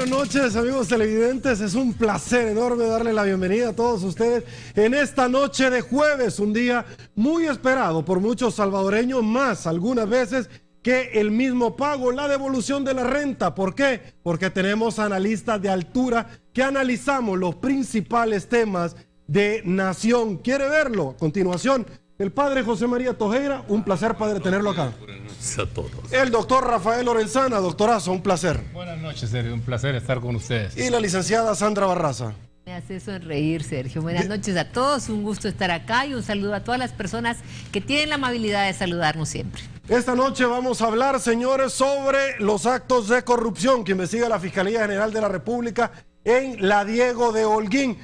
buenas noches, amigos televidentes. Es un placer enorme darle la bienvenida a todos ustedes en esta noche de jueves, un día muy esperado por muchos salvadoreños, más algunas veces que el mismo pago, la devolución de la renta. ¿Por qué? Porque tenemos analistas de altura que analizamos los principales temas de nación. ¿Quiere verlo? A continuación, el padre José María Tojeira. Un placer, padre, tenerlo acá. Buenas noches a todos. El doctor Rafael Lorenzana. Doctorazo, un placer. Buenas noches, Sergio. Un placer estar con ustedes. Y la licenciada Sandra Barraza. Me hace sonreír, Sergio. Buenas noches a todos, un gusto estar acá y un saludo a todas las personas que tienen la amabilidad de saludarnos siempre. Esta noche vamos a hablar, señores, sobre los actos de corrupción que investiga la Fiscalía General de la República en la Diego de Holguín.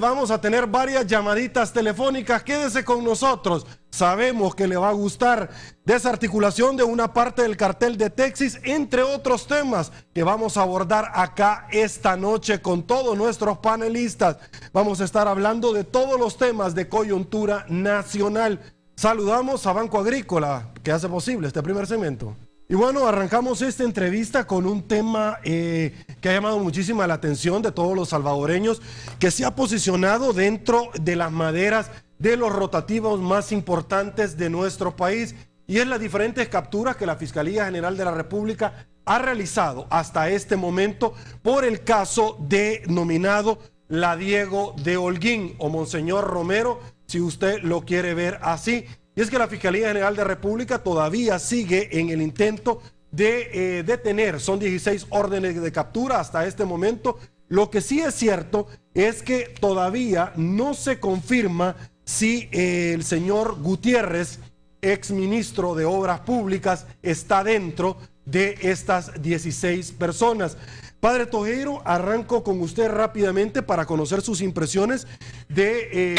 Vamos a tener varias llamaditas telefónicas. Quédese con nosotros. Sabemos que le va a gustar desarticulación de una parte del cartel de Texas, entre otros temas que vamos a abordar acá esta noche con todos nuestros panelistas. Vamos a estar hablando de todos los temas de coyuntura nacional. Saludamos a Banco Agrícola, que hace posible este primer segmento. Y bueno, arrancamos esta entrevista con un tema que ha llamado muchísima la atención de todos los salvadoreños, que se ha posicionado dentro de las maderas de los rotativos más importantes de nuestro país, y es las diferentes capturas que la Fiscalía General de la República ha realizado hasta este momento por el caso denominado La Diego de Holguín, o Monseñor Romero, si usted lo quiere ver así. Y es que la Fiscalía General de la República todavía sigue en el intento de detener. Son 16 órdenes de captura hasta este momento. Lo que sí es cierto es que todavía no se confirma si el señor Gutiérrez, exministro de Obras Públicas, está dentro de estas 16 personas. Padre Tojeiro, arranco con usted rápidamente para conocer sus impresiones de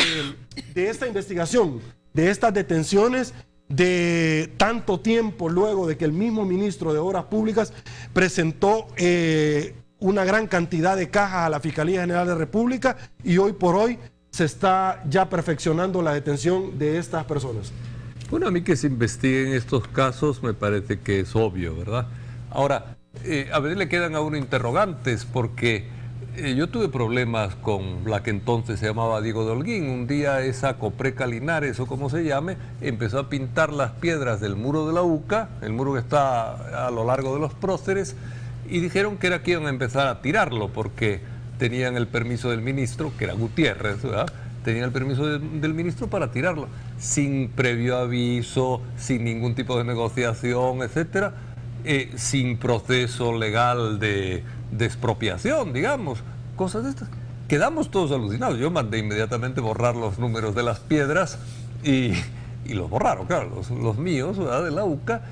esta investigación, de estas detenciones, de tanto tiempo luego de que el mismo ministro de Obras Públicas presentó una gran cantidad de cajas a la Fiscalía General de la República, y hoy por hoy se está ya perfeccionando la detención de estas personas. Bueno, a mí que se investiguen estos casos me parece que es obvio, ¿verdad? Ahora, a veces le quedan a uno interrogantes porque yo tuve problemas con la que entonces se llamaba Diego de Holguín. Un día esa Copreca Linares, o como se llame, empezó a pintar las piedras del muro de la UCA, el muro que está a lo largo de los próceres, y dijeron que era que iban a empezar a tirarlo porque tenían el permiso del ministro, que era Gutiérrez, ¿verdad? Tenían el permiso del ministro para tirarlo, sin previo aviso, sin ningún tipo de negociación, etcétera, sin proceso legal de expropiación, digamos, cosas de estas. Quedamos todos alucinados. Yo mandé inmediatamente borrar los números de las piedras y los borraron, claro, los míos, ¿verdad?, de la UCA,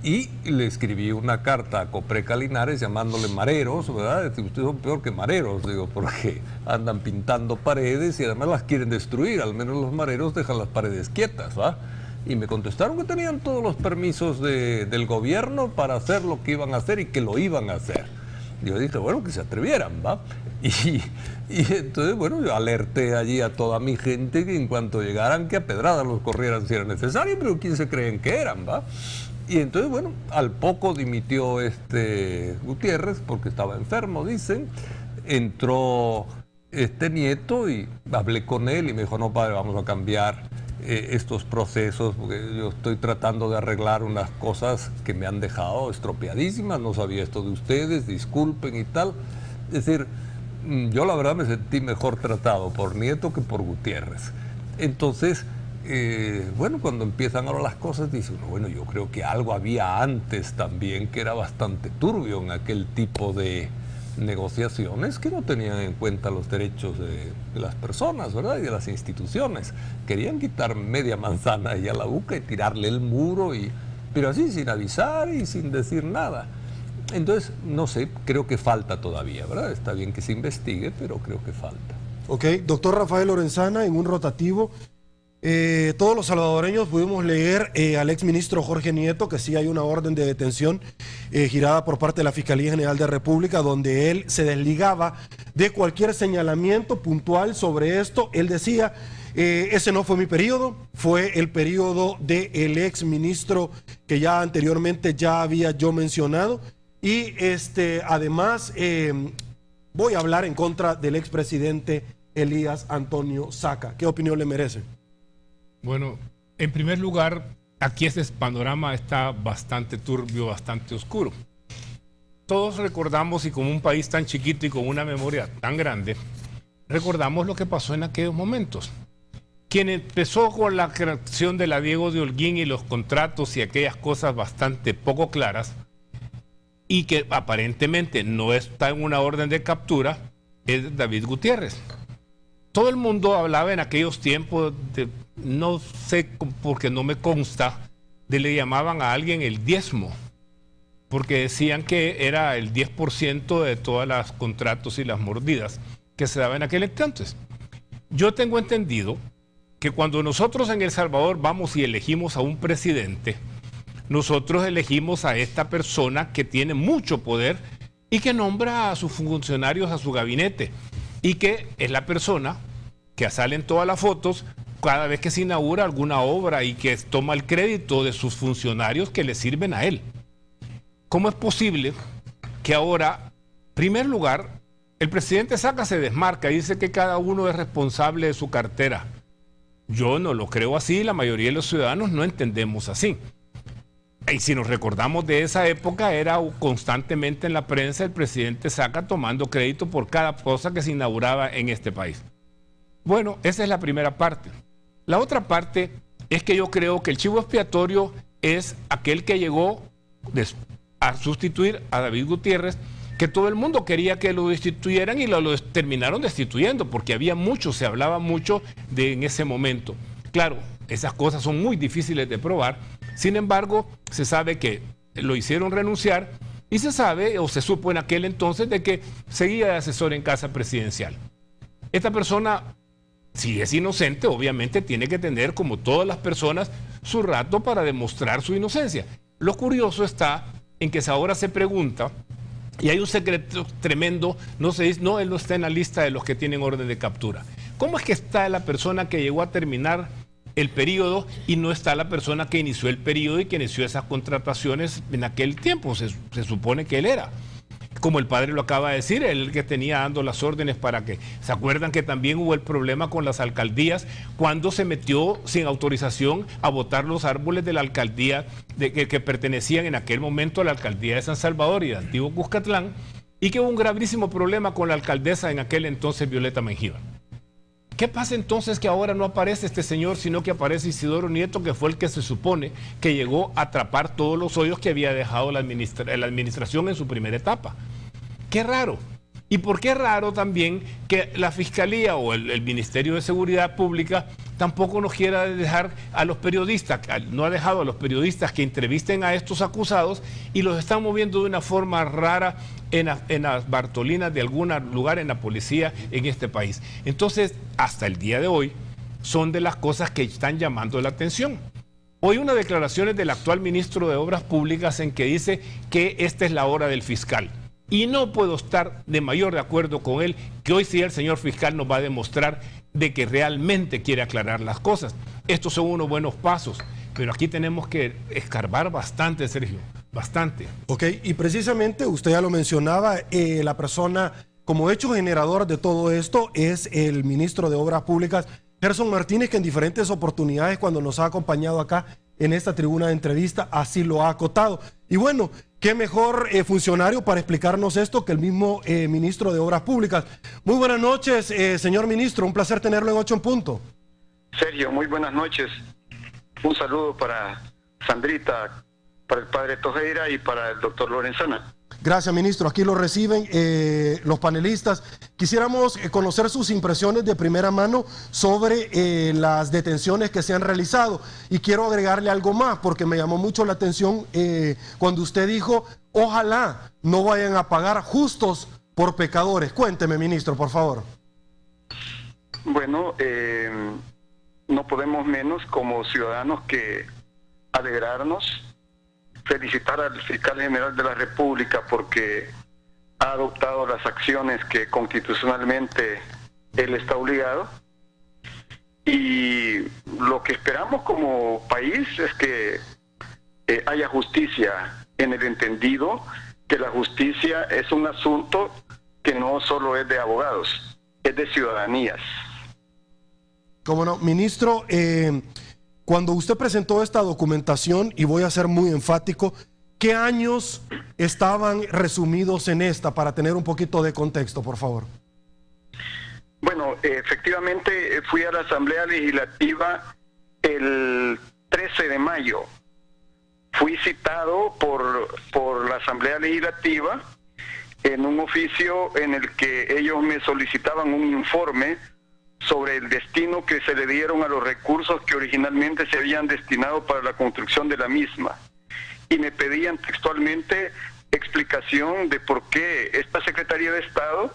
y le escribí una carta a Copreca Linares llamándole mareros, ¿verdad? Decir, ustedes son peor que mareros, digo, porque andan pintando paredes y además las quieren destruir. Al menos los mareros dejan las paredes quietas, ¿va? Y me contestaron que tenían todos los permisos del gobierno para hacer lo que iban a hacer y que lo iban a hacer. Yo dije, bueno, que se atrevieran, ¿va? Y entonces, bueno, yo alerté allí a toda mi gente que en cuanto llegaran, que a pedradas los corrieran si era necesario, pero ¿quién se creen que eran, va? Y entonces, bueno, al poco dimitió Gutiérrez porque estaba enfermo, dicen. Entró Nieto y hablé con él y me dijo, no, padre, vamos a cambiar estos procesos porque yo estoy tratando de arreglar unas cosas que me han dejado estropeadísimas, no sabía esto de ustedes, disculpen y tal. Es decir, yo la verdad me sentí mejor tratado por Nieto que por Gutiérrez. Entonces, bueno, cuando empiezan ahora las cosas, dice uno, bueno, yo creo que algo había antes también que era bastante turbio en aquel tipo de negociaciones que no tenían en cuenta los derechos de las personas, ¿verdad?, y de las instituciones. Querían quitar media manzana y a la UCA y tirarle el muro, pero así, sin avisar y sin decir nada. Entonces, no sé, creo que falta todavía, ¿verdad? Está bien que se investigue, pero creo que falta. Ok, doctor Rafael Lorenzana, en un rotativo, todos los salvadoreños pudimos leer al exministro Jorge Nieto que sí hay una orden de detención girada por parte de la Fiscalía General de la República, donde él se desligaba de cualquier señalamiento puntual sobre esto. Él decía, ese no fue mi periodo, fue el periodo del exministro que ya anteriormente ya había yo mencionado, y además voy a hablar en contra del expresidente Elías Antonio Saca. ¿Qué opinión le merece? Bueno, en primer lugar, aquí este panorama está bastante turbio, bastante oscuro. Todos recordamos, y como un país tan chiquito y con una memoria tan grande, recordamos lo que pasó en aquellos momentos. Quien empezó con la creación de la Diego de Holguín y los contratos y aquellas cosas bastante poco claras, y que aparentemente no está en una orden de captura, es David Gutiérrez. Todo el mundo hablaba en aquellos tiempos de, no sé porque no me consta, de le llamaban a alguien el diezmo, porque decían que era el 10% de todas las contratos y las mordidas que se daban en aquel entonces. Yo tengo entendido que cuando nosotros en El Salvador vamos y elegimos a un presidente, nosotros elegimos a esta persona que tiene mucho poder y que nombra a sus funcionarios a su gabinete, y que es la persona que sale en todas las fotos cada vez que se inaugura alguna obra y que toma el crédito de sus funcionarios que le sirven a él. ¿Cómo es posible que ahora, en primer lugar, el presidente Saca se desmarca y dice que cada uno es responsable de su cartera? Yo no lo creo así, la mayoría de los ciudadanos no entendemos así. Y si nos recordamos de esa época, era constantemente en la prensa el presidente Saca tomando crédito por cada cosa que se inauguraba en este país. Bueno, esa es la primera parte. La otra parte es que yo creo que el chivo expiatorio es aquel que llegó a sustituir a David Gutiérrez, que todo el mundo quería que lo destituyeran y lo terminaron destituyendo, porque había mucho, se hablaba mucho en ese momento. Claro, esas cosas son muy difíciles de probar, sin embargo, se sabe que lo hicieron renunciar y se sabe, o se supo en aquel entonces, de que seguía de asesor en casa presidencial. Esta persona, si es inocente, obviamente tiene que tener, como todas las personas, su rato para demostrar su inocencia. Lo curioso está en que ahora se pregunta, y hay un secreto tremendo, no se dice, no, él no está en la lista de los que tienen orden de captura. ¿Cómo es que está la persona que llegó a terminar el periodo y no está la persona que inició el periodo y que inició esas contrataciones en aquel tiempo? Se supone que él era. Como el padre lo acaba de decir, él el que tenía dando las órdenes para que... ¿Se acuerdan que también hubo el problema con las alcaldías cuando se metió sin autorización a botar los árboles de la alcaldía que pertenecían en aquel momento a la alcaldía de San Salvador y de Antiguo Cuscatlán, y que hubo un gravísimo problema con la alcaldesa en aquel entonces, Violeta Mengíbar? ¿Qué pasa entonces que ahora no aparece este señor, sino que aparece Isidoro Nieto, que fue el que se supone que llegó a atrapar todos los hoyos que había dejado la administración en su primera etapa? ¡Qué raro! ¿Y por qué raro también que la Fiscalía o el Ministerio de Seguridad Pública tampoco nos quiera dejar a los periodistas, no ha dejado a los periodistas que entrevisten a estos acusados y los están moviendo de una forma rara en las Bartolinas de algún lugar en la policía en este país? Entonces, hasta el día de hoy, son de las cosas que están llamando la atención. Hoy unas declaraciones del actual ministro de Obras Públicas en que dice que esta es la hora del fiscal. Y no puedo estar de mayor de acuerdo con él, que hoy sí el señor fiscal nos va a demostrar de que realmente quiere aclarar las cosas. Estos son unos buenos pasos, pero aquí tenemos que escarbar bastante, Sergio, bastante. Ok, y precisamente usted ya lo mencionaba, la persona como hecho generador de todo esto es el ministro de Obras Públicas, Gerson Martínez, que en diferentes oportunidades cuando nos ha acompañado acá en esta tribuna de entrevista así lo ha acotado. Y bueno, qué mejor funcionario para explicarnos esto que el mismo ministro de Obras Públicas. Muy buenas noches, señor ministro, un placer tenerlo en 8 en Punto. Sergio, muy buenas noches. Un saludo para Sandrita, para el padre Tojeira y para el doctor Lorenzana. Gracias, ministro. Aquí lo reciben los panelistas. Quisiéramos conocer sus impresiones de primera mano sobre las detenciones que se han realizado. Y quiero agregarle algo más, porque me llamó mucho la atención cuando usted dijo, ojalá no vayan a pagar justos por pecadores. Cuénteme, ministro, por favor. Bueno, no podemos menos como ciudadanos que alegrarnos, felicitar al fiscal general de la República porque ha adoptado las acciones que constitucionalmente él está obligado, y lo que esperamos como país es que haya justicia, en el entendido que la justicia es un asunto que no solo es de abogados, es de ciudadanías. Cómo no, ministro, cuando usted presentó esta documentación, y voy a ser muy enfático, ¿qué años estaban resumidos en esta para tener un poquito de contexto, por favor? Bueno, efectivamente fui a la Asamblea Legislativa el 13 de mayo. Fui citado por la Asamblea Legislativa en un oficio en el que ellos me solicitaban un informe sobre el destino que se le dieron a los recursos que originalmente se habían destinado para la construcción de la misma. Y me pedían textualmente explicación de por qué esta Secretaría de Estado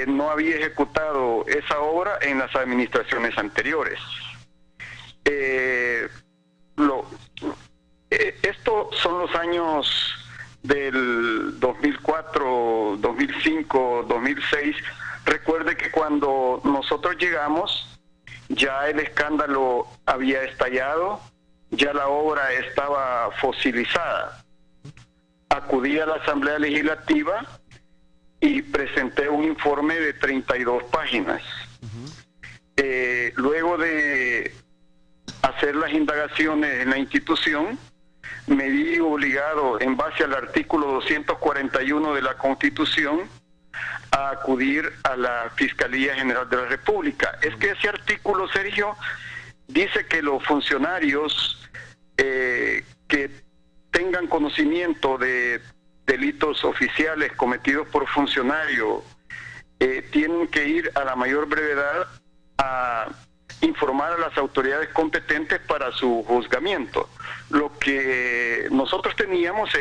no había ejecutado esa obra en las administraciones anteriores. Estos son los años del 2004, 2005, 2006. Recuerde que cuando nosotros llegamos, ya el escándalo había estallado, ya la obra estaba fosilizada. Acudí a la Asamblea Legislativa y presenté un informe de 32 páginas. Luego de hacer las indagaciones en la institución, me vi obligado, en base al artículo 241 de la Constitución, a acudir a la Fiscalía General de la República. Es que ese artículo, Sergio, dice que los funcionarios que tengan conocimiento de delitos oficiales cometidos por funcionarios tienen que ir a la mayor brevedad a informar a las autoridades competentes para su juzgamiento. Lo que nosotros teníamos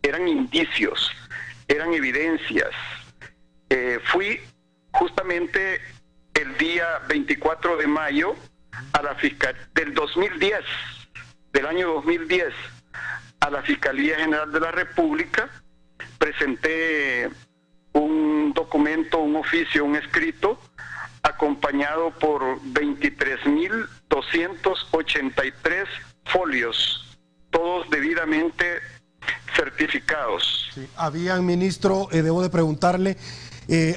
eran indicios, eran evidencias. Fui justamente el día 24 de mayo a la del 2010, del año 2010, a la Fiscalía General de la República. Presenté un documento, un oficio, un escrito, acompañado por 23.283 folios, todos debidamente certificados. Sí. ¿Habían, ministro, debo de preguntarle,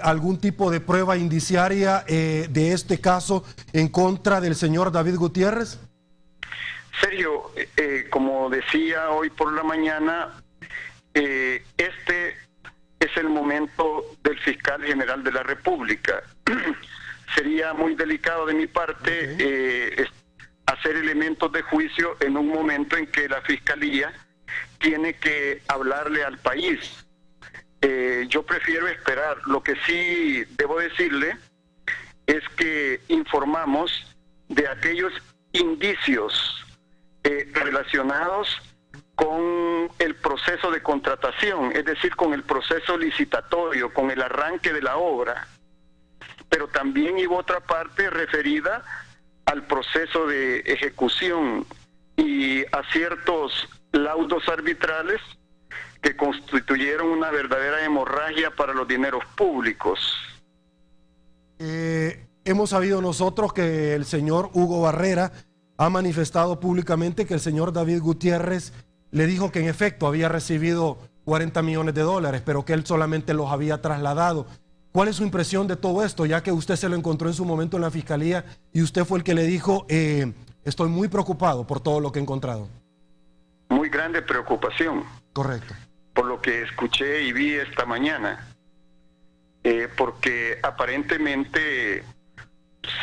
algún tipo de prueba indiciaria de este caso en contra del señor David Gutiérrez? Sergio, como decía hoy por la mañana, este es el momento del fiscal general de la República. Sería muy delicado de mi parte hacer elementos de juicio en un momento en que la Fiscalía tiene que hablarle al país. Yo prefiero esperar. Lo que sí debo decirle es que informamos de aquellos indicios relacionados con el proceso de contratación, es decir, con el proceso licitatorio, con el arranque de la obra. Pero también hubo otra parte referida al proceso de ejecución y a ciertos laudos arbitrales que constituyeron una verdadera hemorragia para los dineros públicos. Hemos sabido nosotros que el señor Hugo Barrera ha manifestado públicamente que el señor David Gutiérrez le dijo que en efecto había recibido 40 millones de dólares, pero que él solamente los había trasladado. ¿Cuál es su impresión de todo esto, ya que usted se lo encontró en su momento en la Fiscalía y usted fue el que le dijo, estoy muy preocupado por todo lo que he encontrado? Muy grande preocupación. Correcto. Por lo que escuché y vi esta mañana. Porque aparentemente,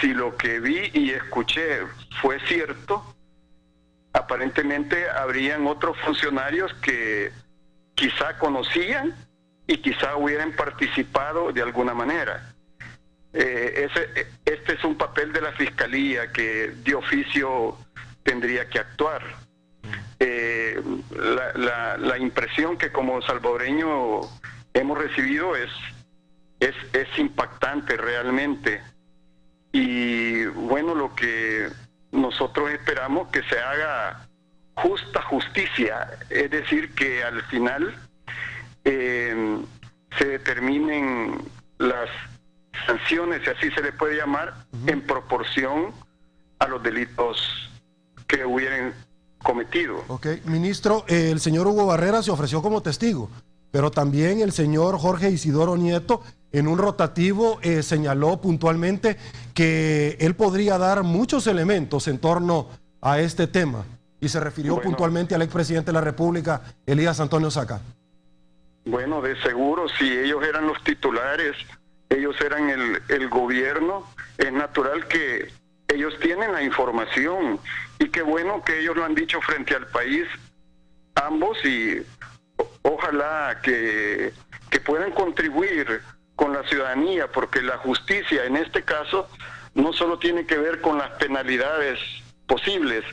si lo que vi y escuché fue cierto, aparentemente habrían otros funcionarios que quizá conocían y quizá hubieran participado de alguna manera. Este es un papel de la Fiscalía que de oficio tendría que actuar. La impresión que como salvadoreño hemos recibido es impactante realmente. Y bueno, lo que nosotros esperamos que se haga justa justicia, es decir, que al final se determinen las sanciones, si así se le puede llamar, en proporción a los delitos que hubieran cometido. Ok, ministro, el señor Hugo Barrera se ofreció como testigo, pero también el señor Jorge Isidoro Nieto en un rotativo señaló puntualmente que él podría dar muchos elementos en torno a este tema y se refirió puntualmente al expresidente de la República, Elías Antonio Saca. Bueno, de seguro, si ellos eran los titulares, ellos eran el gobierno, es natural que ellos tienen la información y qué bueno que ellos lo han dicho frente al país, ambos, y ojalá que puedan contribuir con la ciudadanía, porque la justicia en este caso no solo tiene que ver con las penalidades posibles,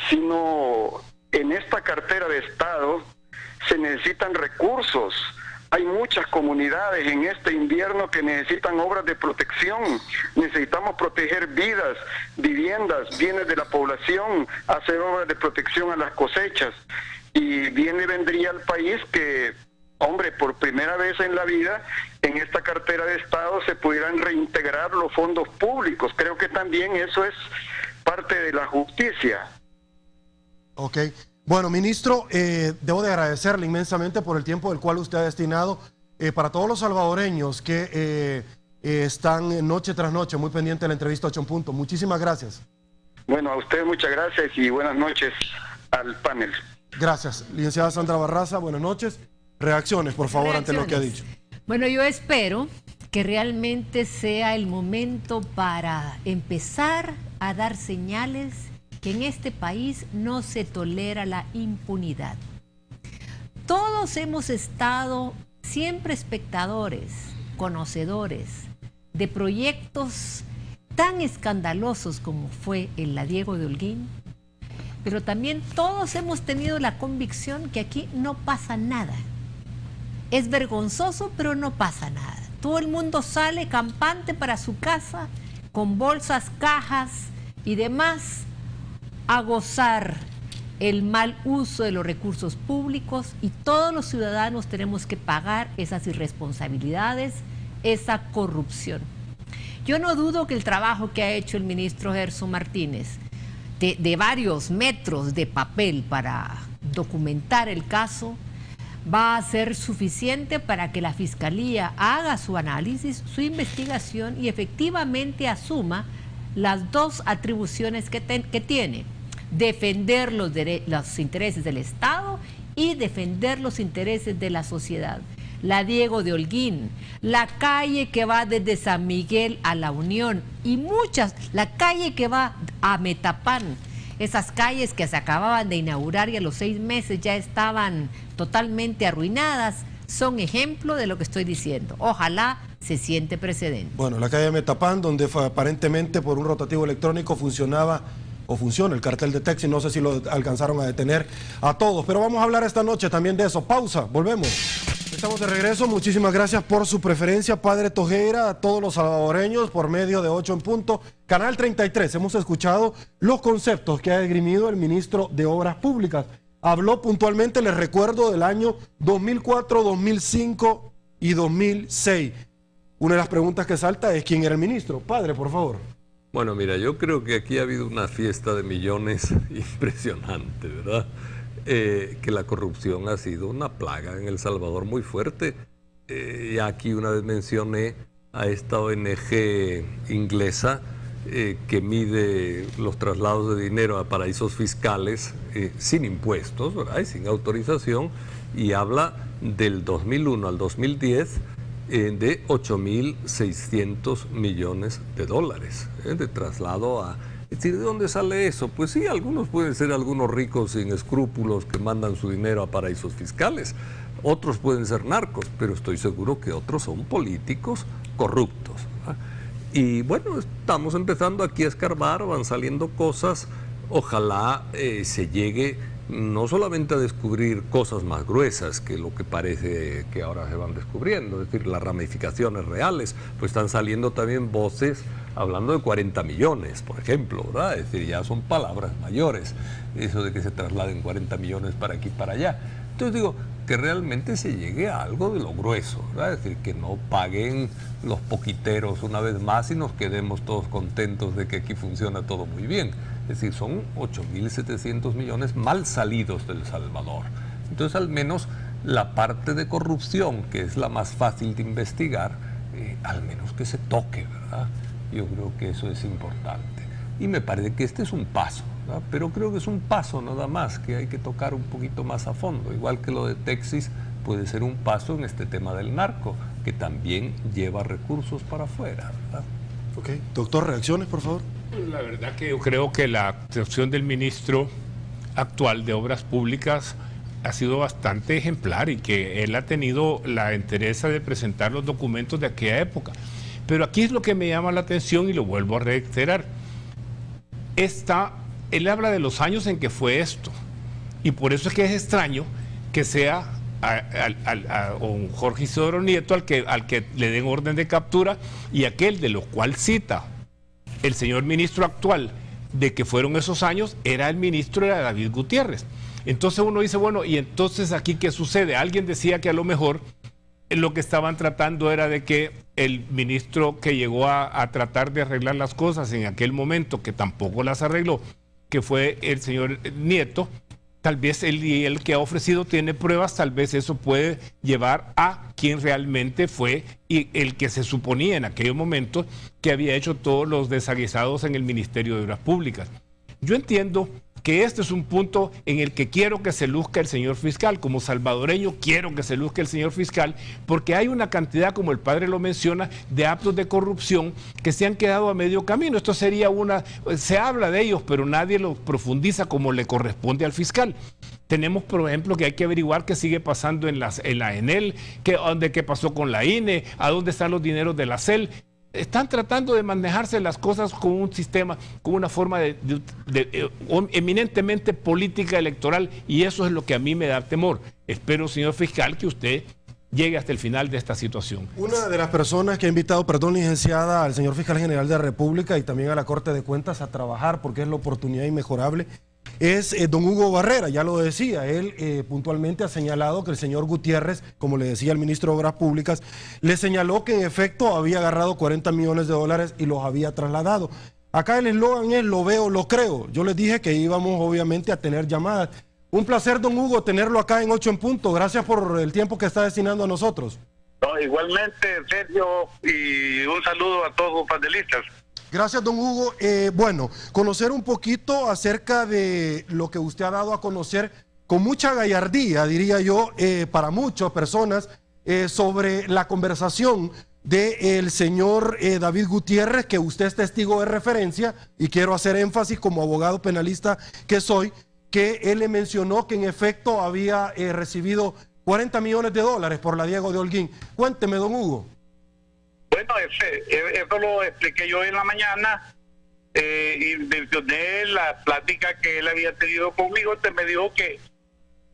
sino en esta cartera de Estado se necesitan recursos. Hay muchas comunidades en este invierno que necesitan obras de protección. Necesitamos proteger vidas, viviendas, bienes de la población, hacer obras de protección a las cosechas. Y bien le vendría al país que, hombre, por primera vez en la vida, en esta cartera de Estado se pudieran reintegrar los fondos públicos. Creo que también eso es parte de la justicia. Ok. Bueno, ministro, debo de agradecerle inmensamente por el tiempo del cual usted ha destinado para todos los salvadoreños que están noche tras noche muy pendientes de la entrevista 8 en punto. Muchísimas gracias. Bueno, a usted muchas gracias y buenas noches al panel. Gracias. Licenciada Sandra Barraza, buenas noches. Reacciones, por favor, ante lo que ha dicho. Bueno, yo espero que realmente sea el momento para empezar a dar señales que en este país no se tolera la impunidad. Todos hemos estado siempre espectadores, conocedores de proyectos tan escandalosos como fue el La Diego de Holguín, pero también todos hemos tenido la convicción que aquí no pasa nada. Es vergonzoso, pero no pasa nada. Todo el mundo sale campante para su casa con bolsas, cajas y demás a gozar el mal uso de los recursos públicos, y todos los ciudadanos tenemos que pagar esas irresponsabilidades, esa corrupción. Yo no dudo que el trabajo que ha hecho el ministro Gerson Martínez de varios metros de papel para documentar el caso va a ser suficiente para que la Fiscalía haga su análisis, su investigación y efectivamente asuma las dos atribuciones que tiene: defender los intereses del Estado y defender los intereses de la sociedad. La Diego de Holguín, la calle que va desde San Miguel a La Unión y la calle que va a Metapán, esas calles que se acababan de inaugurar y a los 6 meses ya estaban totalmente arruinadas, son ejemplo de lo que estoy diciendo. Ojalá se siente precedente. Bueno, la calle Metapán, donde aparentemente por un rotativo electrónico funciona el cartel de Texi, no sé si lo alcanzaron a detener a todos, pero vamos a hablar esta noche también de eso. Pausa, volvemos. Estamos de regreso, muchísimas gracias por su preferencia, Padre Tojeira, a todos los salvadoreños por medio de 8 en punto. Canal 33, hemos escuchado los conceptos que ha esgrimido el ministro de Obras Públicas. Habló puntualmente, les recuerdo, del año 2004, 2005 y 2006. Una de las preguntas que salta es ¿quién era el ministro? Padre, por favor. Bueno, mira, yo creo que aquí ha habido una fiesta de millones impresionante, ¿verdad? Que la corrupción ha sido una plaga en El Salvador muy fuerte. Ya aquí una vez mencioné a esta ONG inglesa que mide los traslados de dinero a paraísos fiscales sin impuestos, ¿verdad? Y sin autorización, y habla del 2001 al 2010 de 8.600 millones de dólares de traslado a... Es decir, ¿de dónde sale eso? Pues sí, algunos pueden ser algunos ricos sin escrúpulos que mandan su dinero a paraísos fiscales, otros pueden ser narcos, pero estoy seguro que otros son políticos corruptos, ¿verdad? Y bueno, estamos empezando aquí a escarbar, van saliendo cosas, ojalá se llegue no solamente a descubrir cosas más gruesas que lo que parece que ahora se van descubriendo, es decir, las ramificaciones reales, pues están saliendo también voces hablando de 40 millones, por ejemplo, ¿verdad? Es decir, ya son palabras mayores, eso de que se trasladen 40 millones para aquí y para allá. Entonces digo, que realmente se llegue a algo de lo grueso, ¿verdad? Es decir, que no paguen los poquiteros una vez más y nos quedemos todos contentos de que aquí funciona todo muy bien. Es decir, son 8.700 millones mal salidos del Salvador. Entonces, al menos la parte de corrupción, que es la más fácil de investigar, al menos que se toque, ¿verdad? Yo creo que eso es importante. Y me parece que este es un paso, ¿verdad? Pero creo que es un paso nada más, que hay que tocar un poquito más a fondo. Igual que lo de Texas puede ser un paso en este tema del narco, que también lleva recursos para afuera, ¿verdad? Ok. Doctor, reacciones, por favor. La verdad que yo creo que la actuación del ministro actual de Obras Públicas ha sido bastante ejemplar y que él ha tenido la entereza de presentar los documentos de aquella época. Pero aquí es lo que me llama la atención y lo vuelvo a reiterar. Él habla de los años en que fue esto y por eso es que es extraño que sea a Jorge Isidoro Nieto al que le den orden de captura, y aquel de lo cual cita el señor ministro actual de que fueron esos años era el ministro, era David Gutiérrez. Entonces uno dice, bueno, ¿y entonces aquí qué sucede? Alguien decía que a lo mejor lo que estaban tratando era de que el ministro que llegó a tratar de arreglar las cosas en aquel momento, que tampoco las arregló, que fue el señor Nieto, tal vez el que ha ofrecido tiene pruebas, tal vez eso puede llevar a quien realmente fue y el que se suponía en aquellos momentos que había hecho todos los desaguisados en el Ministerio de Obras Públicas. Yo entiendo que este es un punto en el que quiero que se luzca el señor fiscal. Como salvadoreño quiero que se luzca el señor fiscal, porque hay una cantidad, como el padre lo menciona, de actos de corrupción que se han quedado a medio camino. Esto sería se habla de ellos, pero nadie los profundiza como le corresponde al fiscal. Tenemos, por ejemplo, que hay que averiguar qué sigue pasando en la ENEL, qué pasó con la INE, a dónde están los dineros de la CEL. Están tratando de manejarse las cosas con un sistema, con una forma eminentemente política electoral, y eso es lo que a mí me da temor. Espero, señor fiscal, que usted llegue hasta el final de esta situación. Una de las personas que ha invitado, perdón, licenciada, al señor fiscal general de la República y también a la Corte de Cuentas a trabajar, porque es la oportunidad inmejorable, es don Hugo Barrera. Ya lo decía, él puntualmente ha señalado que el señor Gutiérrez, como le decía el ministro de Obras Públicas, le señaló que en efecto había agarrado 40 millones de dólares y los había trasladado. Acá el eslogan es lo veo, lo creo. Yo les dije que íbamos obviamente a tener llamadas. Un placer, don Hugo, tenerlo acá en 8 en punto. Gracias por el tiempo que está destinando a nosotros. No, igualmente, Sergio, y un saludo a todos los panelistas. Gracias, don Hugo. Bueno, conocer un poquito acerca de lo que usted ha dado a conocer con mucha gallardía, diría yo, para muchas personas, sobre la conversación del señor David Gutiérrez, que usted es testigo de referencia, y quiero hacer énfasis como abogado penalista que soy, que él le mencionó que en efecto había recibido 40 millones de dólares por la Diego de Holguín. Cuénteme, don Hugo. Bueno, eso lo expliqué yo en la mañana y mencioné la plática que él había tenido conmigo. Usted me dijo que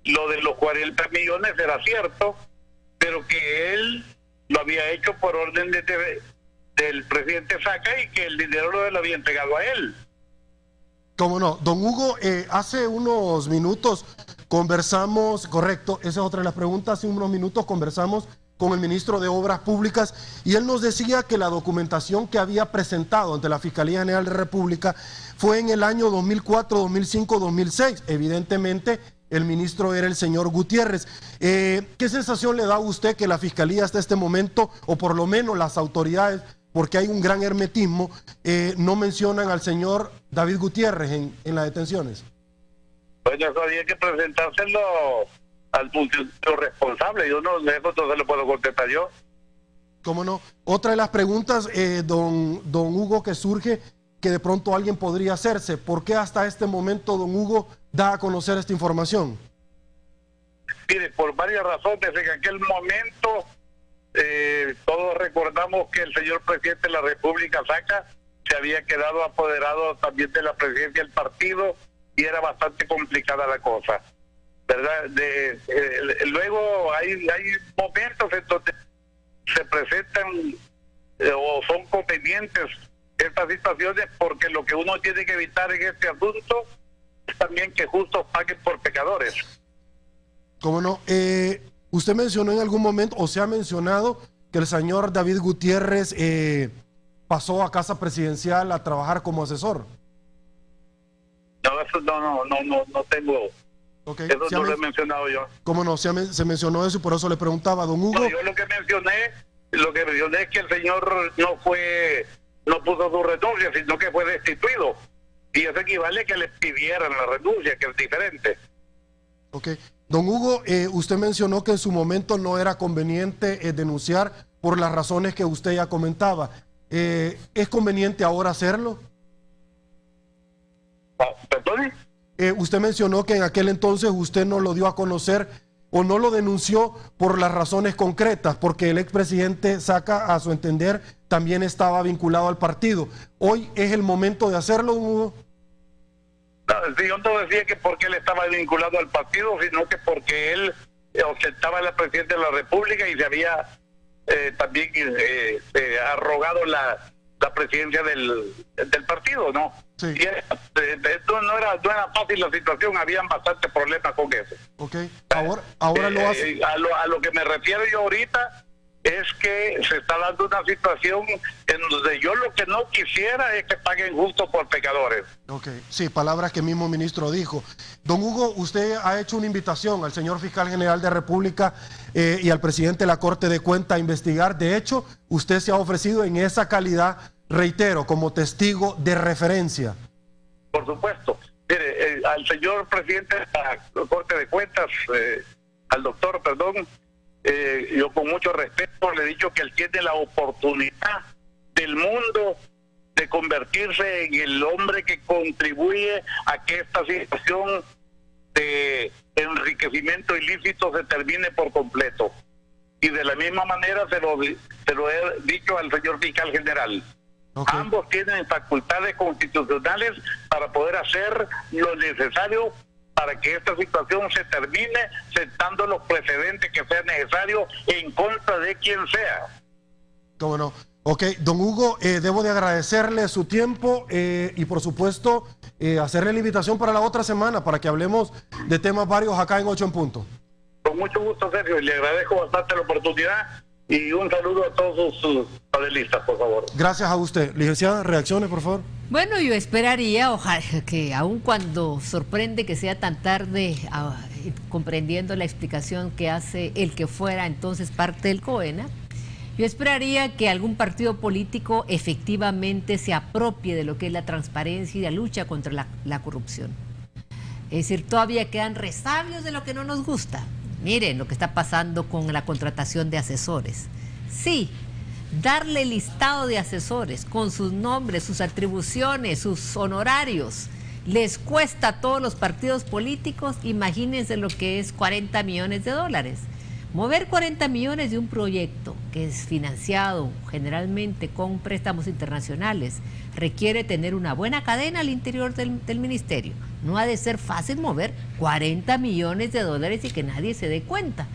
lo de los 40 millones era cierto, pero que él lo había hecho por orden del presidente Saca y que el dinero lo había entregado a él. ¿Cómo no? Don Hugo, hace unos minutos conversamos, correcto, esa es otra de las preguntas, hace unos minutos conversamos con el ministro de Obras Públicas y él nos decía que la documentación que había presentado ante la Fiscalía General de la República fue en el año 2004, 2005, 2006. Evidentemente, el ministro era el señor Gutiérrez. ¿Qué sensación le da a usted que la Fiscalía hasta este momento, o por lo menos las autoridades, porque hay un gran hermetismo, no mencionan al señor David Gutiérrez en las detenciones? Bueno, eso había que presentárselo al funcionario responsable. Yo no, eso no se lo puedo contestar yo. ¿Cómo no? Otra de las preguntas, don Hugo, que surge, que de pronto alguien podría hacerse: ¿por qué hasta este momento don Hugo da a conocer esta información? Mire, por varias razones. En aquel momento todos recordamos que el señor presidente de la República, Saca, se había quedado apoderado también de la presidencia del partido y era bastante complicada la cosa, ¿verdad? Luego hay momentos en donde se presentan o son convenientes estas situaciones, porque lo que uno tiene que evitar en este asunto es también que justos paguen por pecadores. ¿Cómo no? Usted mencionó en algún momento, o se ha mencionado, que el señor David Gutiérrez pasó a Casa Presidencial a trabajar como asesor. No, eso no tengo. Okay. Eso no lo he mencionado yo. ¿Cómo no? Se mencionó eso y por eso le preguntaba a don Hugo. No, yo lo que mencioné lo que mencioné es que el señor no puso su renuncia, sino que fue destituido. Y eso equivale a que le pidieran la renuncia, que es diferente. Ok. Don Hugo, usted mencionó que en su momento no era conveniente denunciar por las razones que usted ya comentaba. ¿Es conveniente ahora hacerlo? ¿Perdón? Usted mencionó que en aquel entonces usted no lo dio a conocer o no lo denunció por las razones concretas, porque el expresidente Saca, a su entender, también estaba vinculado al partido. ¿Hoy es el momento de hacerlo, don Hugo? No, yo no decía que porque él estaba vinculado al partido, sino que porque él ostentaba la presidencia de la República y se había también arrogado la presidencia del partido, ¿no? Sí. Y no era fácil la situación, habían bastantes problemas con eso. Ok, ahora lo hace. A lo que me refiero yo ahorita es que se está dando una situación en donde yo lo que no quisiera es que paguen justo por pecadores. Ok, sí, palabras que el mismo ministro dijo. Don Hugo, usted ha hecho una invitación al señor fiscal general de República y al presidente de la Corte de Cuentas a investigar. De hecho, usted se ha ofrecido en esa calidad, reitero, como testigo de referencia. Por supuesto. Mire, al señor presidente de la Corte de Cuentas, al doctor, perdón, yo con mucho respeto le he dicho que él tiene la oportunidad del mundo de convertirse en el hombre que contribuye a que esta situación de enriquecimiento ilícito se termine por completo. Y de la misma manera se lo he dicho al señor fiscal general. Okay. Ambos tienen facultades constitucionales para poder hacer lo necesario para que esta situación se termine, sentando los precedentes que sea necesario en contra de quien sea. ¿Cómo no? Ok, don Hugo, debo de agradecerle su tiempo y por supuesto hacerle la invitación para la otra semana para que hablemos de temas varios acá en 8 en Punto. Con mucho gusto, Sergio, y le agradezco bastante la oportunidad y un saludo a todos sus panelistas, por favor. Gracias a usted. Licenciada, reacciones, por favor. Bueno, yo esperaría, ojalá, que aun cuando sorprende que sea tan tarde, comprendiendo la explicación que hace el que fuera entonces parte del COENA, yo esperaría que algún partido político efectivamente se apropie de lo que es la transparencia y la lucha contra la corrupción. Es decir, todavía quedan resabios de lo que no nos gusta. Miren lo que está pasando con la contratación de asesores. Sí, darle listado de asesores con sus nombres, sus atribuciones, sus honorarios, les cuesta a todos los partidos políticos. Imagínense lo que es 40 millones de dólares. Mover 40 millones de un proyecto que es financiado generalmente con préstamos internacionales requiere tener una buena cadena al interior del ministerio. No ha de ser fácil mover 40 millones de dólares y que nadie se dé cuenta.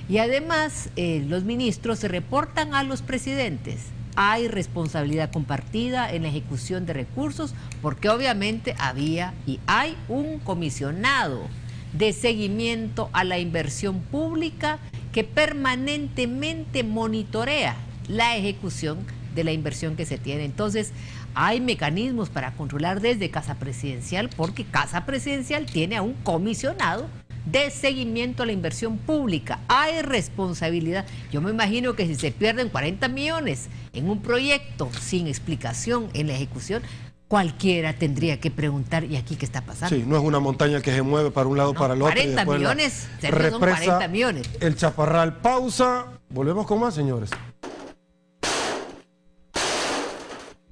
Y además los ministros se reportan a los presidentes. Hay responsabilidad compartida en la ejecución de recursos porque obviamente había y hay un comisionado de seguimiento a la inversión pública que permanentemente monitorea la ejecución de la inversión que se tiene. Entonces, hay mecanismos para controlar desde Casa Presidencial, porque Casa Presidencial tiene a un comisionado de seguimiento a la inversión pública. Hay responsabilidad. Yo me imagino que si se pierden 40 millones en un proyecto sin explicación en la ejecución, cualquiera tendría que preguntar, ¿y aquí qué está pasando? Sí, no es una montaña que se mueve para un lado para el otro. 40 millones, son 40 millones. El Chaparral, pausa. Volvemos con más, señores.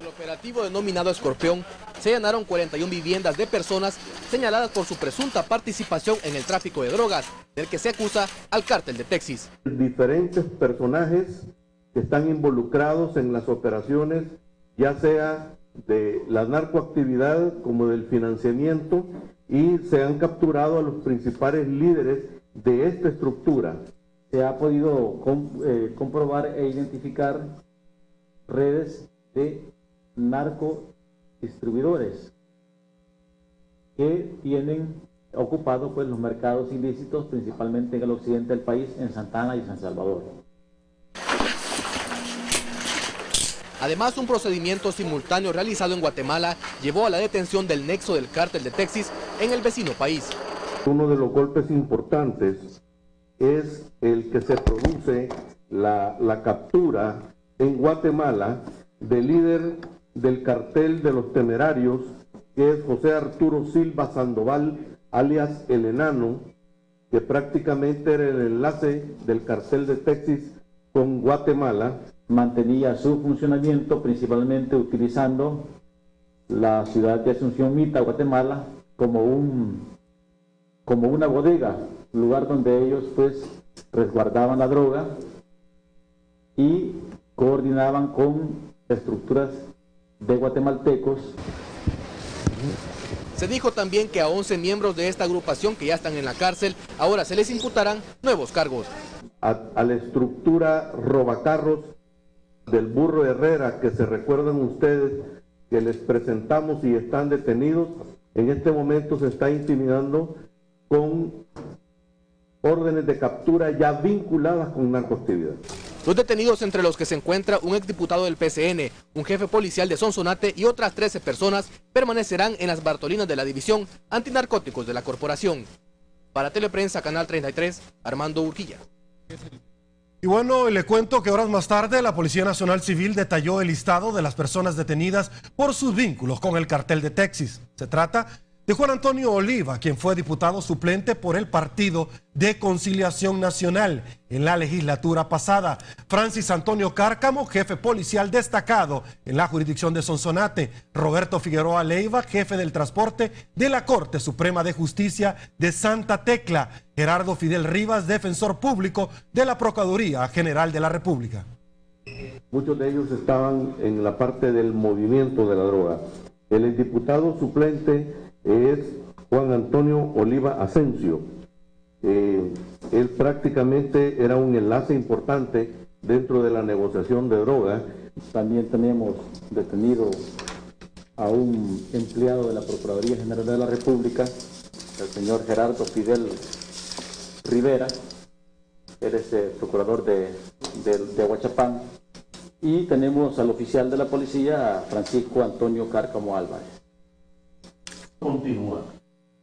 En el operativo denominado Escorpión se allanaron 41 viviendas de personas señaladas por su presunta participación en el tráfico de drogas, del que se acusa al cártel de Texas. Diferentes personajes que están involucrados en las operaciones, ya sea de la narcoactividad como del financiamiento, y se han capturado a los principales líderes de esta estructura. Se ha podido comprobar e identificar redes de narcodistribuidores que tienen ocupado pues los mercados ilícitos, principalmente en el occidente del país, en Santa Ana y San Salvador. Además, un procedimiento simultáneo realizado en Guatemala llevó a la detención del nexo del cártel de Texas en el vecino país. Uno de los golpes importantes es el que se produce la captura en Guatemala del líder del cartel de los temerarios, que es José Arturo Silva Sandoval, alias El Enano, que prácticamente era el enlace del cartel de Texas con Guatemala. Mantenía su funcionamiento principalmente utilizando la ciudad de Asunción Mita, Guatemala, como una bodega, lugar donde ellos pues resguardaban la droga y coordinaban con estructuras de guatemaltecos. Se dijo también que a 11 miembros de esta agrupación que ya están en la cárcel, ahora se les imputarán nuevos cargos. A la estructura robacarros del Burro Herrera, que se recuerdan ustedes que les presentamos y están detenidos, en este momento se está intimidando con órdenes de captura ya vinculadas con narcoactividad. Los detenidos, entre los que se encuentra un exdiputado del PCN, un jefe policial de Sonsonate y otras 13 personas, permanecerán en las Bartolinas de la División Antinarcóticos de la Corporación. Para Teleprensa, Canal 33, Armando Urquilla. Y bueno, le cuento que horas más tarde la Policía Nacional Civil detalló el listado de las personas detenidas por sus vínculos con el cartel de Texas. Se trata de Juan Antonio Oliva, quien fue diputado suplente por el Partido de Conciliación Nacional en la legislatura pasada. Francis Antonio Cárcamo, jefe policial destacado en la jurisdicción de Sonsonate. Roberto Figueroa Leiva, jefe del transporte de la Corte Suprema de Justicia de Santa Tecla. Gerardo Fidel Rivas, defensor público de la Procuraduría General de la República. Muchos de ellos estaban en la parte del movimiento de la droga. El exdiputado suplente es Juan Antonio Oliva Asensio. Él prácticamente era un enlace importante dentro de la negociación de droga. También tenemos detenido a un empleado de la Procuraduría General de la República, el señor Gerardo Fidel Rivera. Él es procurador de Aguachapán. Y tenemos al oficial de la policía, Francisco Antonio Cárcamo Álvarez. Continúa.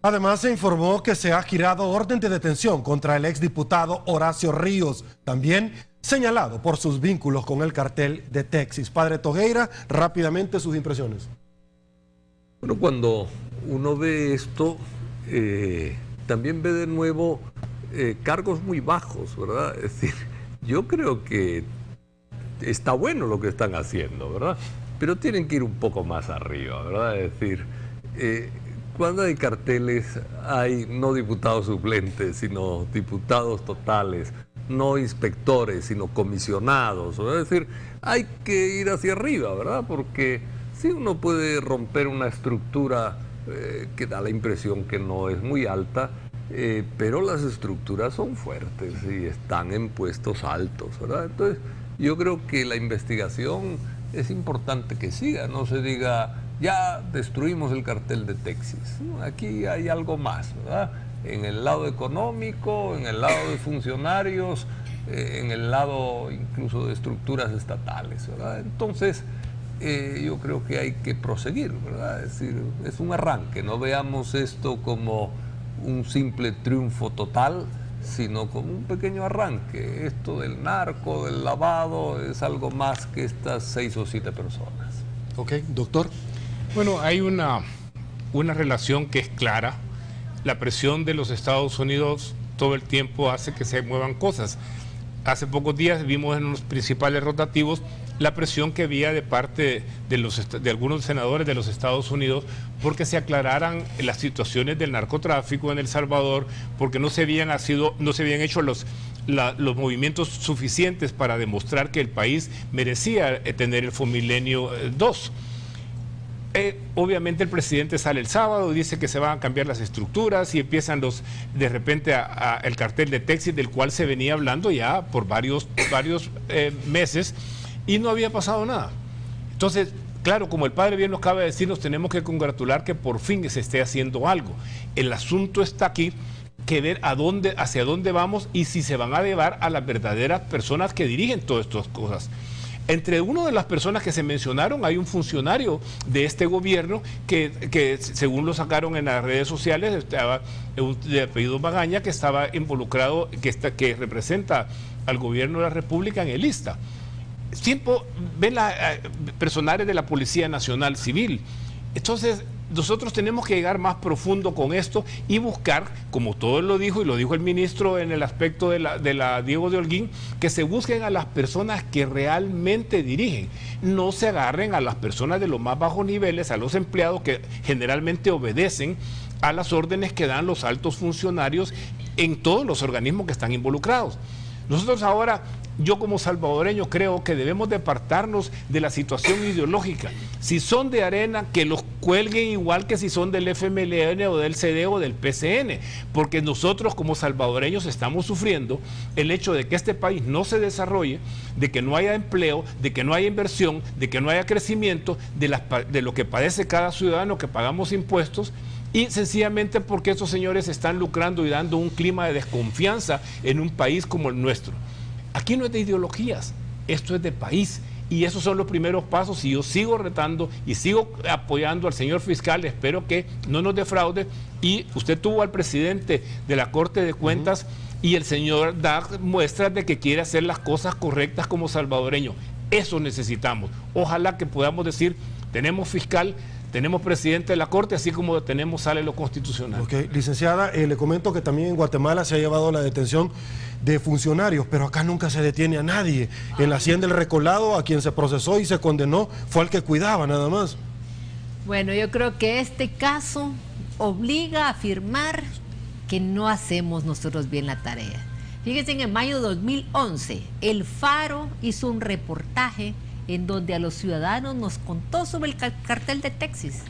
Además, se informó que se ha girado orden de detención contra el exdiputado Horacio Ríos, también señalado por sus vínculos con el cartel de Texas. Padre Togueira, rápidamente sus impresiones. Bueno, cuando uno ve esto, también ve de nuevo cargos muy bajos, ¿verdad? Es decir, yo creo que está bueno lo que están haciendo, ¿verdad? Pero tienen que ir un poco más arriba, ¿verdad? Es decir, cuando hay carteles, hay no diputados suplentes, sino diputados totales, no inspectores, sino comisionados. Es decir, hay que ir hacia arriba, ¿verdad? Porque sí, uno puede romper una estructura que da la impresión que no es muy alta, pero las estructuras son fuertes y están en puestos altos, ¿verdad? Entonces, yo creo que la investigación es importante que siga, no se diga ya destruimos el cartel de Texas. Aquí hay algo más, ¿verdad? En el lado económico, en el lado de funcionarios, en el lado incluso de estructuras estatales, ¿verdad? Entonces, yo creo que hay que proseguir, ¿verdad? Es decir, es un arranque, no veamos esto como un simple triunfo total, sino como un pequeño arranque. Esto del narco, del lavado, es algo más que estas 6 o 7 personas. Ok, doctor. Bueno, hay una relación que es clara. La presión de los Estados Unidos todo el tiempo hace que se muevan cosas. Hace pocos días vimos en los principales rotativos la presión que había de parte de algunos senadores de los Estados Unidos porque se aclararan las situaciones del narcotráfico en El Salvador, porque no se habían hecho los movimientos suficientes para demostrar que el país merecía tener el Fomilenio 2. Obviamente el presidente sale el sábado y dice que se van a cambiar las estructuras y empiezan de repente el cartel de Texas, del cual se venía hablando ya por varios meses y no había pasado nada. Entonces, claro, como el padre bien nos acaba de decir, nos tenemos que congratular que por fin se esté haciendo algo. El asunto está aquí, que ver hacia dónde vamos y si se van a llevar a las verdaderas personas que dirigen todas estas cosas. Entre una de las personas que se mencionaron hay un funcionario de este gobierno que según lo sacaron en las redes sociales, estaba de apellido Magaña, que estaba involucrado, que representa al gobierno de la República en el ISTA. Siempre ven personales de la Policía Nacional Civil. Entonces, nosotros tenemos que llegar más profundo con esto y buscar, como todo lo dijo y lo dijo el ministro en el aspecto de la Diego de Holguín, que se busquen a las personas que realmente dirigen. No se agarren a las personas de los más bajos niveles, a los empleados que generalmente obedecen a las órdenes que dan los altos funcionarios en todos los organismos que están involucrados. Nosotros ahora, yo como salvadoreño creo que debemos de apartarnos de la situación ideológica. Si son de Arena, que los cuelguen igual que si son del FMLN o del CD o del PCN, porque nosotros como salvadoreños estamos sufriendo el hecho de que este país no se desarrolle, de que no haya empleo, de que no haya inversión, de que no haya crecimiento, de lo que padece cada ciudadano que pagamos impuestos, y sencillamente porque estos señores están lucrando y dando un clima de desconfianza en un país como el nuestro. Aquí no es de ideologías, esto es de país, y esos son los primeros pasos, y yo sigo retando y sigo apoyando al señor fiscal, espero que no nos defraude. Y usted tuvo al presidente de la Corte de Cuentas y el señor da muestras de que quiere hacer las cosas correctas como salvadoreño. Eso necesitamos. Ojalá que podamos decir, tenemos fiscal, tenemos presidente de la Corte, así como tenemos sale lo constitucional. Ok, licenciada, le comento que también en Guatemala se ha llevado la detención de funcionarios, pero acá nunca se detiene a nadie. En la Hacienda del Recolado, a quien se procesó y se condenó fue al que cuidaba, nada más. Bueno, yo creo que este caso obliga a afirmar que no hacemos nosotros bien la tarea. Fíjense, en mayo de 2011, El Faro hizo un reportaje en donde a los ciudadanos nos contó sobre el cartel de Texas.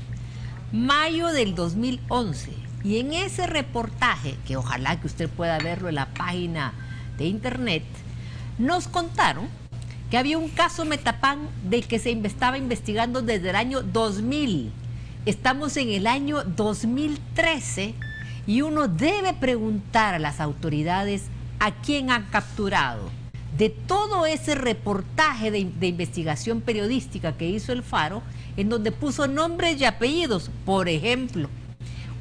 Mayo del 2011. Y en ese reportaje, que ojalá que usted pueda verlo en la página de internet, nos contaron que había un caso Metapán del que se estaba investigando desde el año 2000. Estamos en el año 2013 y uno debe preguntar a las autoridades a quién han capturado. De todo ese reportaje de investigación periodística que hizo El Faro, en donde puso nombres y apellidos, por ejemplo,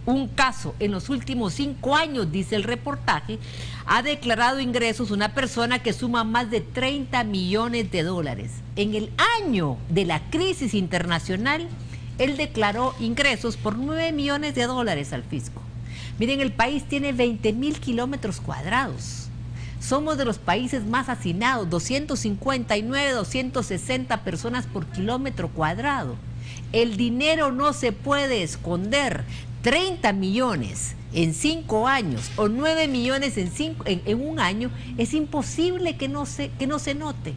un caso en los últimos 5 años, dice el reportaje, ha declarado ingresos una persona que suma más de 30 millones de dólares. En el año de la crisis internacional, él declaró ingresos por 9 millones de dólares al fisco. Miren, el país tiene 20,000 kilómetros cuadrados. Somos de los países más hacinados, 259, 260 personas por kilómetro cuadrado. El dinero no se puede esconder. 30 millones en 5 años o 9 millones en un año, es imposible que no se note.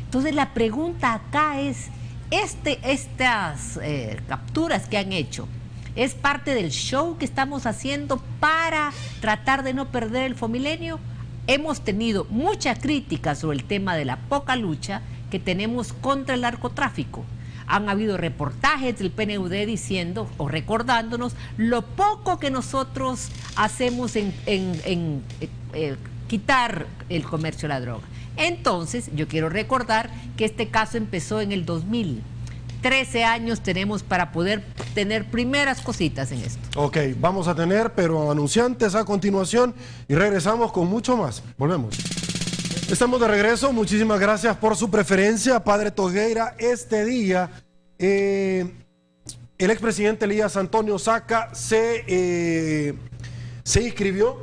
Entonces la pregunta acá es, estas capturas que han hecho, ¿es parte del show que estamos haciendo para tratar de no perder el Fomilenio? Hemos tenido mucha crítica sobre el tema de la poca lucha que tenemos contra el narcotráfico. Han habido reportajes del PNUD diciendo o recordándonos lo poco que nosotros hacemos en quitar el comercio de la droga. Entonces, yo quiero recordar que este caso empezó en el 2000. 13 años tenemos para poder tener primeras cositas en esto. Ok, vamos a tener, pero anunciantes a continuación y regresamos con mucho más. Volvemos. Estamos de regreso, muchísimas gracias por su preferencia, Padre Togueira. Este día, el expresidente Elías Antonio Saca se inscribió,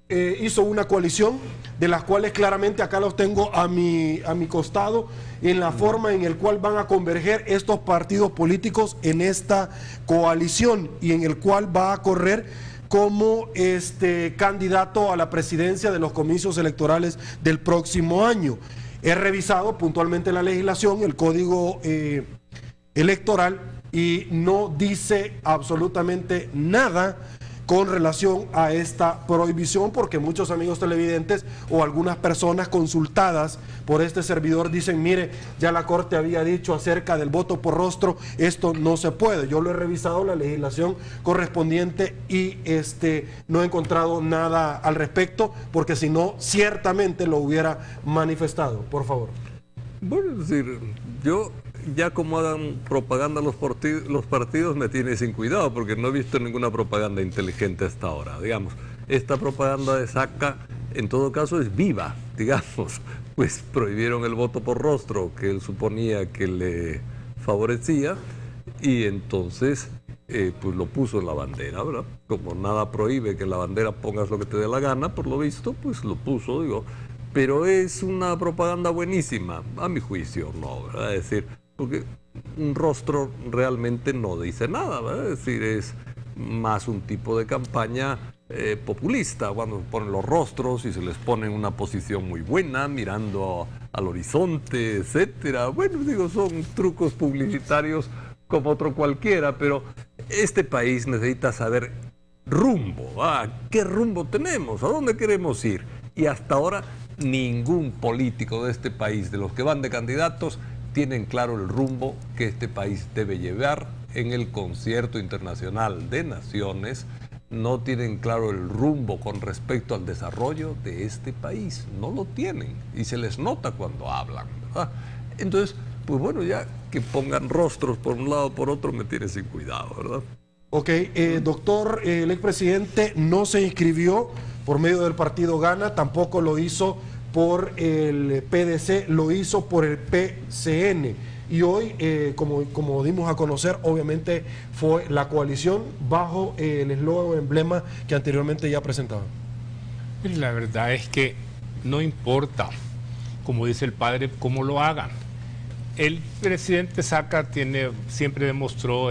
hizo una coalición, de las cuales claramente acá los tengo a mi costado, en la forma en el cual van a converger estos partidos políticos en esta coalición y en el cual va a correr como candidato a la presidencia de los comicios electorales del próximo año. He revisado puntualmente la legislación, el código electoral, y no dice absolutamente nada con relación a esta prohibición, porque muchos amigos televidentes o algunas personas consultadas por este servidor dicen, mire, ya la Corte había dicho acerca del voto por rostro, esto no se puede. Yo lo he revisado, la legislación correspondiente, y no he encontrado nada al respecto, porque si no, ciertamente lo hubiera manifestado. Por favor. Bueno, es decir, yo ya como hagan propaganda los partidos me tiene sin cuidado, porque no he visto ninguna propaganda inteligente hasta ahora. Digamos, esta propaganda de Saca, en todo caso, es viva, digamos. Pues prohibieron el voto por rostro, que él suponía que le favorecía, y entonces pues lo puso en la bandera, ¿verdad? Como nada prohíbe que en la bandera pongas lo que te dé la gana, por lo visto, pues lo puso, digo. Pero es una propaganda buenísima, a mi juicio, no, ¿verdad? Es decir, porque un rostro realmente no dice nada, ¿verdad? Es decir, es más un tipo de campaña populista, cuando se ponen los rostros y se les pone en una posición muy buena, mirando al horizonte, etcétera. Bueno, digo, son trucos publicitarios como otro cualquiera, pero este país necesita saber rumbo. ¿Qué rumbo tenemos? ¿A dónde queremos ir? Y hasta ahora ningún político de este país, de los que van de candidatos, tienen claro el rumbo que este país debe llevar en el concierto internacional de naciones. No tienen claro el rumbo con respecto al desarrollo de este país. No lo tienen y se les nota cuando hablan, ¿verdad? Entonces, pues bueno, ya que pongan rostros por un lado o por otro me tiene sin cuidado, ¿verdad? Ok, doctor, el expresidente no se inscribió por medio del partido Gana, tampoco lo hizo por el PDC, lo hizo por el PCN. Y hoy, como dimos a conocer, obviamente fue la coalición bajo el eslogan o emblema que anteriormente ya presentaba. La verdad es que no importa, como dice el padre, cómo lo hagan. El presidente Saca siempre demostró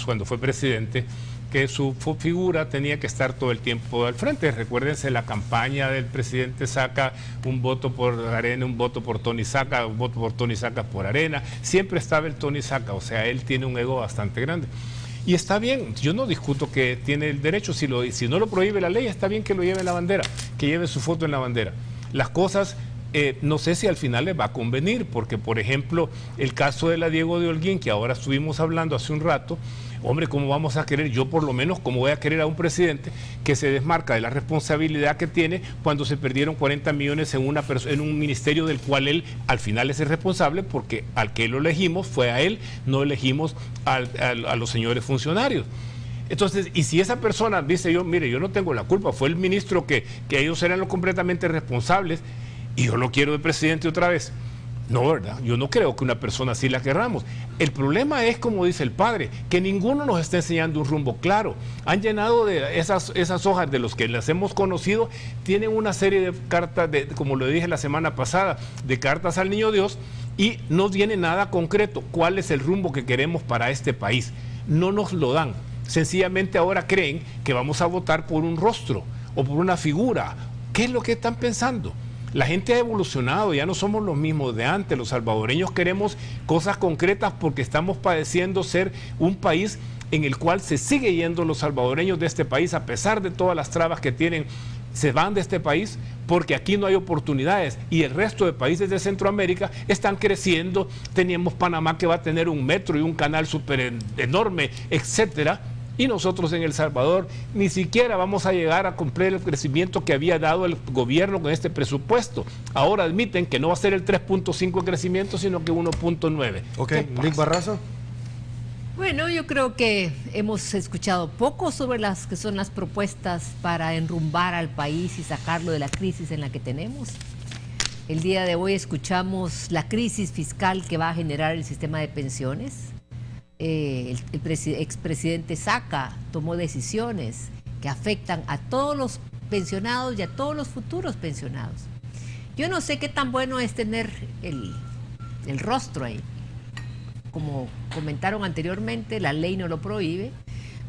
cuando fue presidente que su figura tenía que estar todo el tiempo al frente. Recuérdense la campaña del presidente Saca, un voto por Arena, un voto por Tony Saca, un voto por Tony Saca por Arena. Siempre estaba el Tony Saca, o sea, él tiene un ego bastante grande. Y está bien, yo no discuto que tiene el derecho, si no lo prohíbe la ley, está bien que lo lleve en la bandera, que lleve su foto en la bandera. Las cosas... no sé si al final les va a convenir, porque por ejemplo el caso de la Diego de Holguín, que ahora estuvimos hablando hace un rato, hombre, ¿cómo vamos a querer? Yo por lo menos, ¿cómo voy a querer a un presidente que se desmarca de la responsabilidad que tiene cuando se perdieron 40 millones en un ministerio del cual él al final es el responsable, porque al que lo elegimos fue a él, no elegimos a los señores funcionarios? Entonces, y si esa persona dice mire, yo no tengo la culpa, fue el ministro que ellos eran los completamente responsables, y yo lo quiero de presidente otra vez. No, ¿verdad? Yo no creo que una persona así la querramos. El problema es, como dice el padre, que ninguno nos está enseñando un rumbo claro. Han llenado de esas hojas de los que las hemos conocido, tienen una serie de cartas, como lo dije la semana pasada, de cartas al Niño Dios, y no viene nada concreto. ¿Cuál es el rumbo que queremos para este país? No nos lo dan. Sencillamente ahora creen que vamos a votar por un rostro o por una figura. ¿Qué es lo que están pensando? La gente ha evolucionado, ya no somos los mismos de antes. Los salvadoreños queremos cosas concretas porque estamos padeciendo ser un país en el cual se sigue yendo los salvadoreños de este país, a pesar de todas las trabas que tienen, se van de este país porque aquí no hay oportunidades, y el resto de países de Centroamérica están creciendo. Teníamos Panamá, que va a tener un metro y un canal súper enorme, etcétera. Y nosotros en El Salvador ni siquiera vamos a llegar a cumplir el crecimiento que había dado el gobierno con este presupuesto. Ahora admiten que no va a ser el 3.5 de crecimiento, sino que 1.9. Ok, Lic Barraza. Bueno, yo creo que hemos escuchado poco sobre las que son las propuestas para enrumbar al país y sacarlo de la crisis en la que tenemos. El día de hoy escuchamos la crisis fiscal que va a generar el sistema de pensiones. El expresidente Saca tomó decisiones que afectan a todos los pensionados y a todos los futuros pensionados. Yo no sé qué tan bueno es tener el rostro ahí. Como comentaron anteriormente, la ley no lo prohíbe,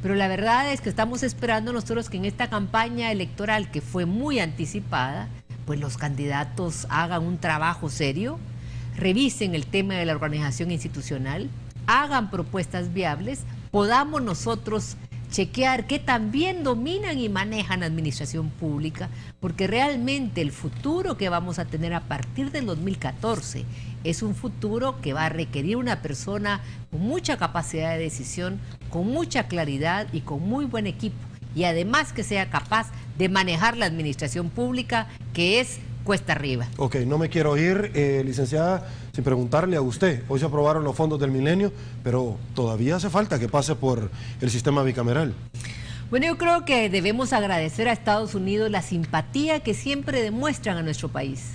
pero la verdad es que estamos esperando nosotros que en esta campaña electoral, que fue muy anticipada, pues los candidatos hagan un trabajo serio, revisen el tema de la organización institucional, hagan propuestas viables, podamos nosotros chequear que también dominan y manejan la administración pública, porque realmente el futuro que vamos a tener a partir del 2014 es un futuro que va a requerir una persona con mucha capacidad de decisión, con mucha claridad y con muy buen equipo, y además que sea capaz de manejar la administración pública, que es cuesta arriba. Ok, no me quiero ir, licenciada, sin preguntarle a usted. Hoy se aprobaron los fondos del milenio, pero todavía hace falta que pase por el sistema bicameral. Bueno, yo creo que debemos agradecer a Estados Unidos la simpatía que siempre demuestran a nuestro país.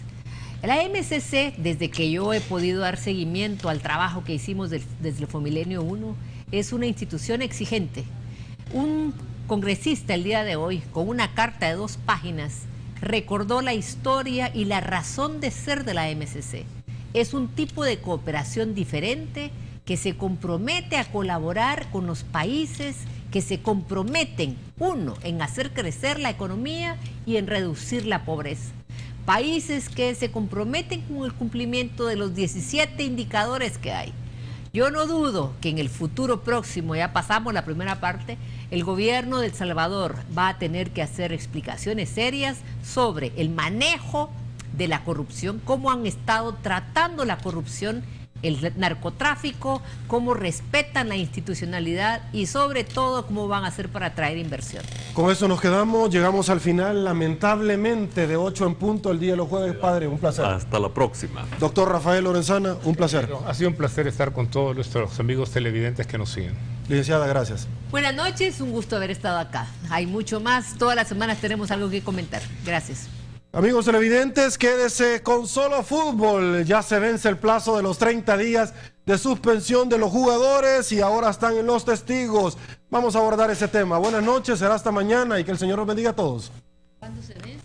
La MCC, desde que yo he podido dar seguimiento al trabajo que hicimos desde el Fomilenio 1, es una institución exigente. Un congresista el día de hoy, con una carta de 2 páginas, recordó la historia y la razón de ser de la MCC. Es un tipo de cooperación diferente que se compromete a colaborar con los países que se comprometen, uno, en hacer crecer la economía y en reducir la pobreza. Países que se comprometen con el cumplimiento de los 17 indicadores que hay. Yo no dudo que en el futuro próximo, ya pasamos la primera parte, el gobierno de El Salvador va a tener que hacer explicaciones serias sobre el manejo de la corrupción, cómo han estado tratando la corrupción, el narcotráfico, cómo respetan la institucionalidad y sobre todo cómo van a hacer para atraer inversión. Con eso nos quedamos, llegamos al final, lamentablemente, de 8 en punto el día de los jueves. Padre, un placer. Hasta la próxima. Doctor Rafael Lorenzana, un placer. Ha sido un placer estar con todos nuestros amigos televidentes que nos siguen. Licenciada, gracias. Buenas noches, un gusto haber estado acá. Hay mucho más, todas las semanas tenemos algo que comentar. Gracias. Amigos televidentes, quédese con Solo Fútbol. Ya se vence el plazo de los 30 días de suspensión de los jugadores y ahora están en los testigos. Vamos a abordar ese tema. Buenas noches, será hasta mañana y que el Señor los bendiga a todos. ¿Cuándo se vence?